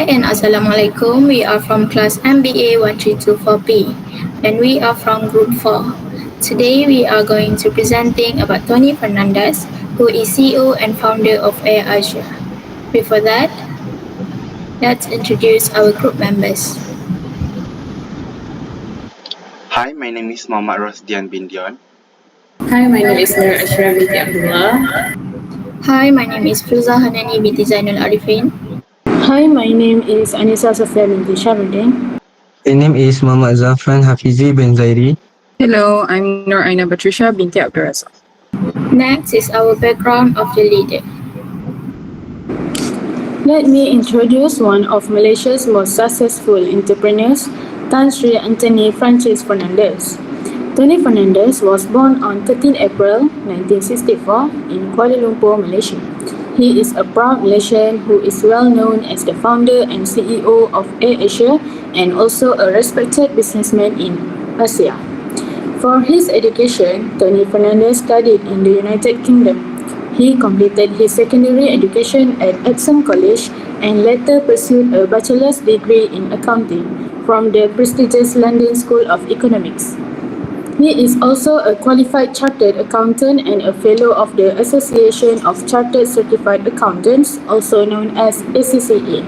Hi and Assalamualaikum. We are from class MBA 1324P and we are from group 4. Today we are going to presenting about Tony Fernandes, who is CEO and founder of Air Asia. Before that, let's introduce our group members. Hi, my name is Muhammad Rosdian bin Dion. Hi, my name is Nur Ashra binti Abdullah. Hi, my name is Filza Hanani binti Zainul Arifin. Hi, my name is Anissa Sofia binti Sharudin. My name is Muhammad Zafran Hafizi bin Zairi. Hello, I'm Nur Aina Patricia binti Abdurazak. Next is our background of the leader. Let me introduce one of Malaysia's most successful entrepreneurs, Tan Sri Anthony Francis Fernandes. Tony Fernandes was born on 13 April 1964 in Kuala Lumpur, Malaysia. He is a proud Malaysian who is well known as the founder and CEO of Air Asia and also a respected businessman in Asia. For his education, Tony Fernandes studied in the United Kingdom. He completed his secondary education at Epsom College and later pursued a bachelor's degree in accounting from the prestigious London School of Economics. He is also a qualified chartered accountant and a fellow of the Association of Chartered Certified Accountants, also known as ACCA.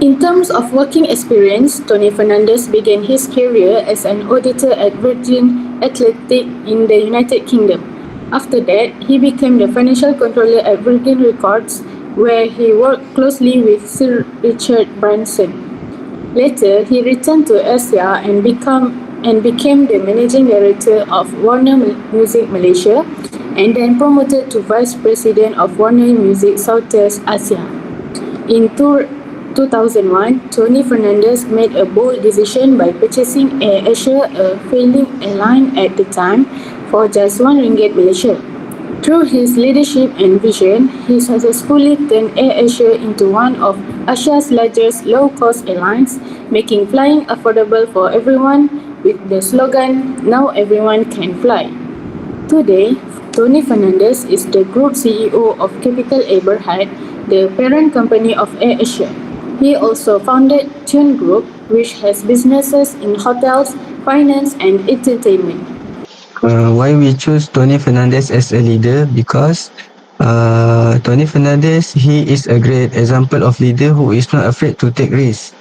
In terms of working experience, Tony Fernandes began his career as an auditor at Virgin Atlantic in the United Kingdom. After that, he became the financial controller at Virgin Records, where he worked closely with Sir Richard Branson. Later, he returned to Asia and became the managing director of Warner Music Malaysia and then promoted to vice president of Warner Music Southeast Asia. In 2001, Tony Fernandes made a bold decision by purchasing Air Asia, a failing airline at the time, for just RM1 Malaysia. Through his leadership and vision, he successfully turned Air Asia into one of Asia's largest low-cost airlines, making flying affordable for everyone with the slogan, "Now everyone can fly." Today, Tony Fernandes is the Group CEO of Capital Aberhad, the parent company of Air Asia. He also founded Tune Group, which has businesses in hotels, finance, and entertainment. Why we choose Tony Fernandes as a leader? Because Tony Fernandes, he is a great example of leader who is not afraid to take risks.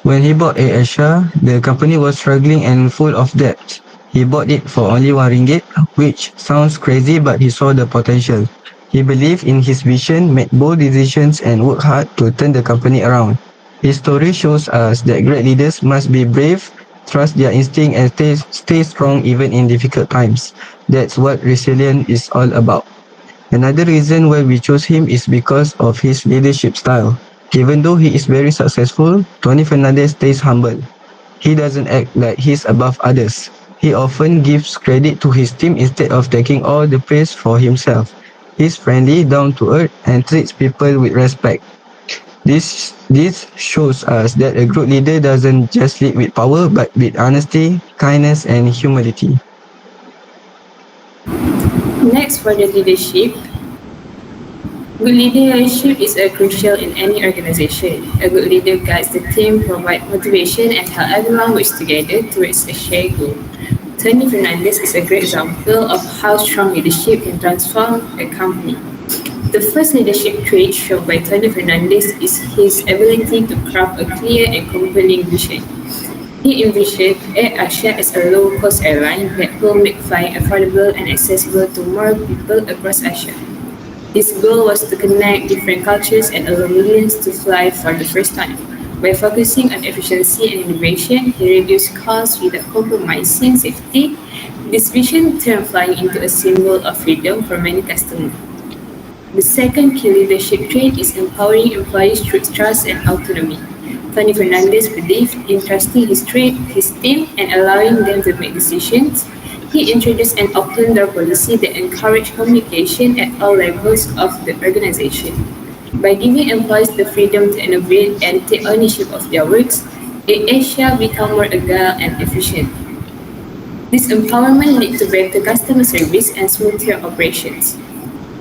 When he bought Air Asia, the company was struggling and full of debt. He bought it for only RM1, which sounds crazy, but he saw the potential. He believed in his vision, made bold decisions, and worked hard to turn the company around. His story shows us that great leaders must be brave, trust their instinct, and stay strong even in difficult times. That's what resilience is all about. Another reason why we chose him is because of his leadership style. Even though he is very successful, Tony Fernandes stays humble. He doesn't act like he's above others. He often gives credit to his team instead of taking all the praise for himself. He's friendly, down to earth, and treats people with respect. This shows us that a good leader doesn't just lead with power, but with honesty, kindness, and humility. Next, for the leadership. Good leadership is crucial in any organization. A good leader guides the team, provides motivation, and helps everyone work together towards a shared goal. Tony Fernandes is a great example of how strong leadership can transform a company. The first leadership trait shown by Tony Fernandes is his ability to craft a clear and compelling vision. He envisioned Air Asia as a low-cost airline that will make flying affordable and accessible to more people across Asia. His goal was to connect different cultures and allow millions to fly for the first time. By focusing on efficiency and innovation, he reduced costs without compromising safety. This vision turned flying into a symbol of freedom for many customers. The second key leadership trait is empowering employees through trust and autonomy. Tony Fernandes believed in trusting his team, and allowing them to make decisions. He introduced an open door policy that encouraged communication at all levels of the organization. By giving employees the freedom to innovate and take ownership of their works, Asia became more agile and efficient. This empowerment led to better customer service and smoother operations.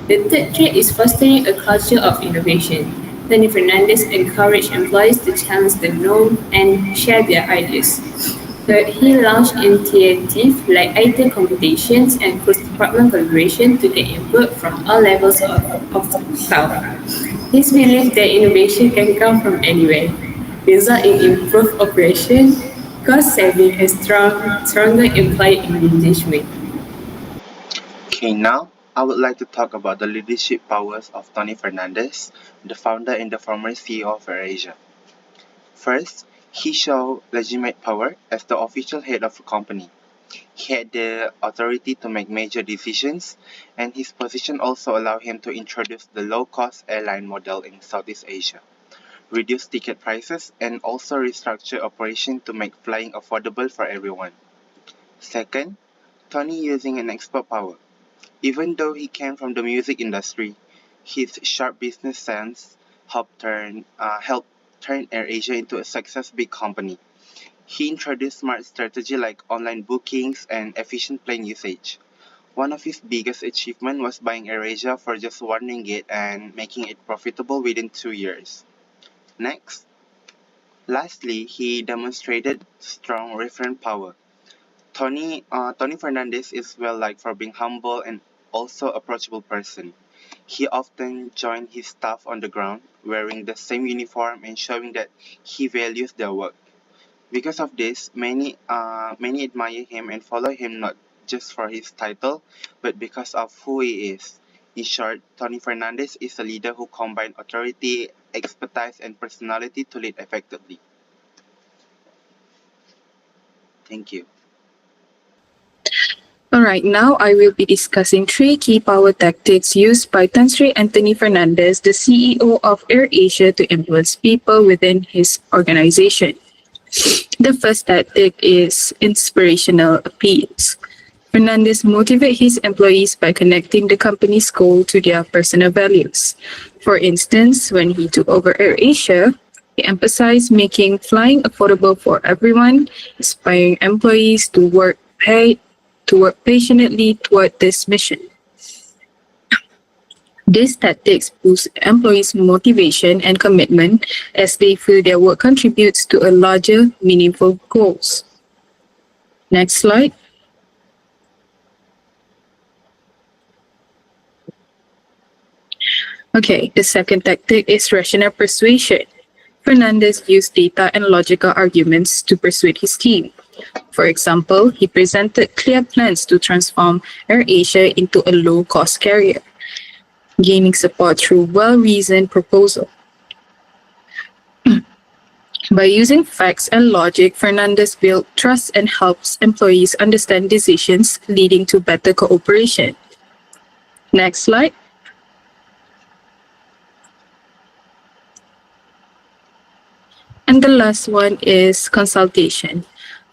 The third trait is fostering a culture of innovation. Tony Fernandes encouraged employees to challenge the norm and share their ideas. Third, he launched initiatives like IT competitions and cross-department collaboration to get input from all levels of staff. His belief that innovation can come from anywhere result in improved operation, cost saving, and stronger employee engagement. Okay, now I would like to talk about the leadership powers of Tony Fernandes, the founder and the former CEO of AirAsia. First, he showed legitimate power as the official head of a company. He had the authority to make major decisions, and his position also allowed him to introduce the low-cost airline model in Southeast Asia, reduce ticket prices, and also restructure operations to make flying affordable for everyone. Second, Tony using an expert power. Even though he came from the music industry, his sharp business sense helped turn AirAsia into a successful big company. He introduced smart strategy like online bookings and efficient plane usage. One of his biggest achievements was buying AirAsia for just one ringgit and making it profitable within 2 years. Next, lastly, he demonstrated strong reference power. Tony Fernandez is well liked for being humble and also approachable person. He often joined his staff on the ground, wearing the same uniform and showing that he values their work. Because of this, many admire him and follow him not just for his title, but because of who he is. In short, Tony Fernandez is a leader who combines authority, expertise, and personality to lead effectively. Thank you. Alright, now I will be discussing three key power tactics used by Tan Sri Anthony Fernandes, the CEO of AirAsia, to influence people within his organization. The first tactic is inspirational appeals. Fernandes motivates his employees by connecting the company's goal to their personal values. For instance, when he took over AirAsia, he emphasized making flying affordable for everyone, inspiring employees to work passionately toward this mission. These tactics boost employees' motivation and commitment as they feel their work contributes to a larger, meaningful goals. Next slide. Okay, the second tactic is rational persuasion. Fernandes used data and logical arguments to persuade his team. For example, he presented clear plans to transform AirAsia into a low-cost carrier, gaining support through well-reasoned proposal. By using facts and logic, Fernandes built trust and helps employees understand decisions, leading to better cooperation. Next slide. And the last one is consultation.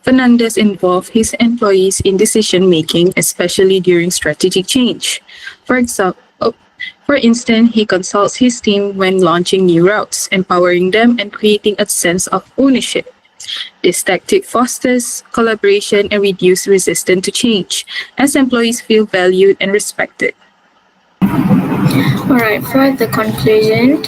Fernandes involved his employees in decision-making, especially during strategic change. For instance, he consults his team when launching new routes, empowering them and creating a sense of ownership. This tactic fosters collaboration and reduces resistance to change, as employees feel valued and respected. Alright, for the conclusion,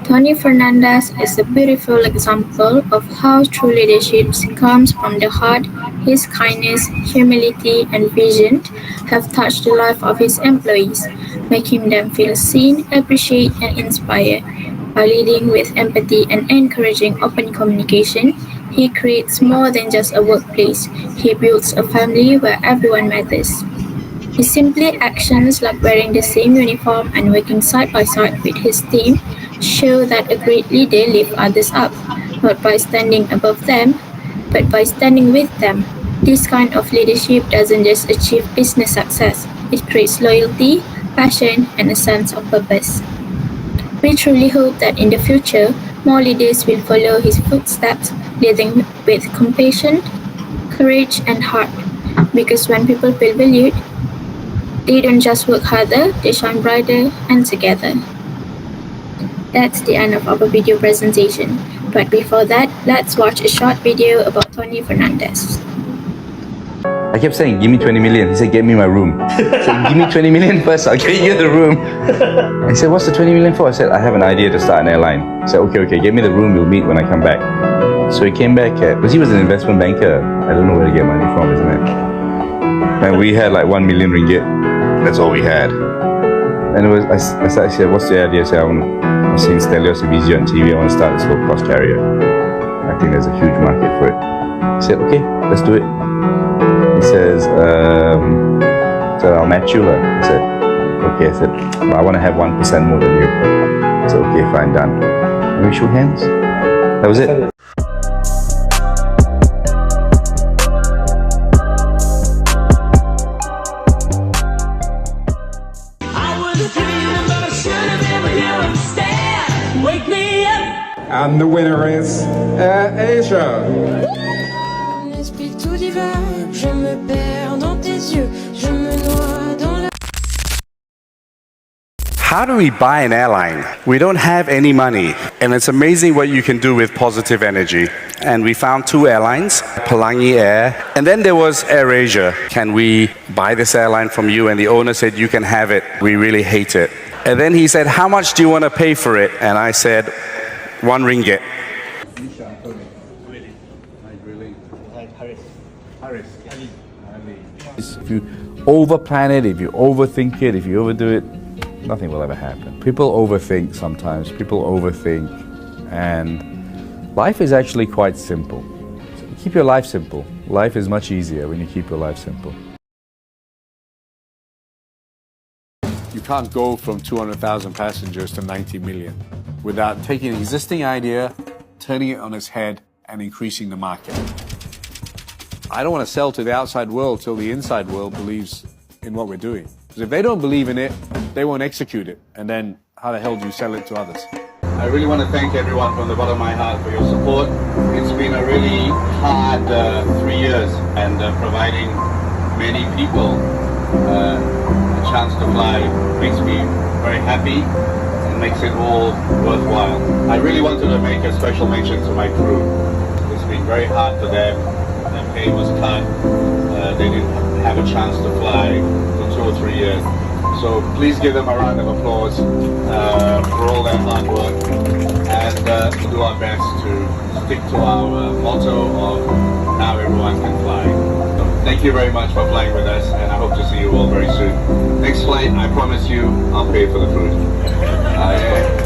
Tony Fernandes is a beautiful example of how true leadership comes from the heart. His kindness, humility, and vision have touched the life of his employees, making them feel seen, appreciated, and inspired. By leading with empathy and encouraging open communication, he creates more than just a workplace. He builds a family where everyone matters. His simple actions like wearing the same uniform and working side by side with his team show that a great leader lifts others up, not by standing above them, but by standing with them. This kind of leadership doesn't just achieve business success, it creates loyalty, passion, and a sense of purpose. We truly hope that in the future, more leaders will follow his footsteps, leading with compassion, courage, and heart. Because when people feel valued, they don't just work harder, they shine brighter and together. That's the end of our video presentation. But before that, let's watch a short video about Tony Fernandes. I kept saying, give me 20 million. He said, get me my room. I said, give me 20 million first, I'll get you the room. He said, what's the 20 million for? I said, I have an idea to start an airline. He said, okay, get me the room, we'll meet when I come back. So he came back, because he was an investment banker. I don't know where to get money from, isn't it? And we had like 1 million ringgit. That's all we had. And I said, what's the idea? I said, I'm seeing Stelios Avizio on TV, I want to start this low-cost carrier. I think there's a huge market for it. He said, okay, let's do it. He says, I'll match you. I said, okay. I said, I want to have 1% more than you. I said, okay, fine, done. And we shook hands. That was it. And the winner is Asia. Esprit tout divin, je me perds dans tes yeux, je me noie dans la... How do we buy an airline? We don't have any money, and it's amazing what you can do with positive energy. And we found 2 airlines, Pelangi Air, and then there was AirAsia. Can we buy this airline from you? And the owner said, you can have it. We really hate it. And then he said, how much do you want to pay for it? And I said, 1 ringgit. If you over-plan it, if you overthink it, if you overdo it, nothing will ever happen. People overthink sometimes, people overthink, and life is actually quite simple. So keep your life simple. Life is much easier when you keep your life simple. You can't go from 200,000 passengers to 90 million without taking an existing idea, turning it on its head, and increasing the market. I don't want to sell to the outside world till the inside world believes in what we're doing. Because if they don't believe in it, they won't execute it. And then how the hell do you sell it to others? I really want to thank everyone from the bottom of my heart for your support. It's been a really hard 3 years, and providing many people a chance to fly makes me very happy and makes it all worthwhile. I really wanted to make a special mention to my crew. It's been very hard for them. Their pay was cut. They didn't have a chance to fly for 2 or 3 years. So please give them a round of applause for all their hard work, and do our best to stick to our motto of now everyone can fly. So thank you very much for flying with us, and I hope to see you all very soon. Next flight, I promise you, I'll pay for the food. Yeah.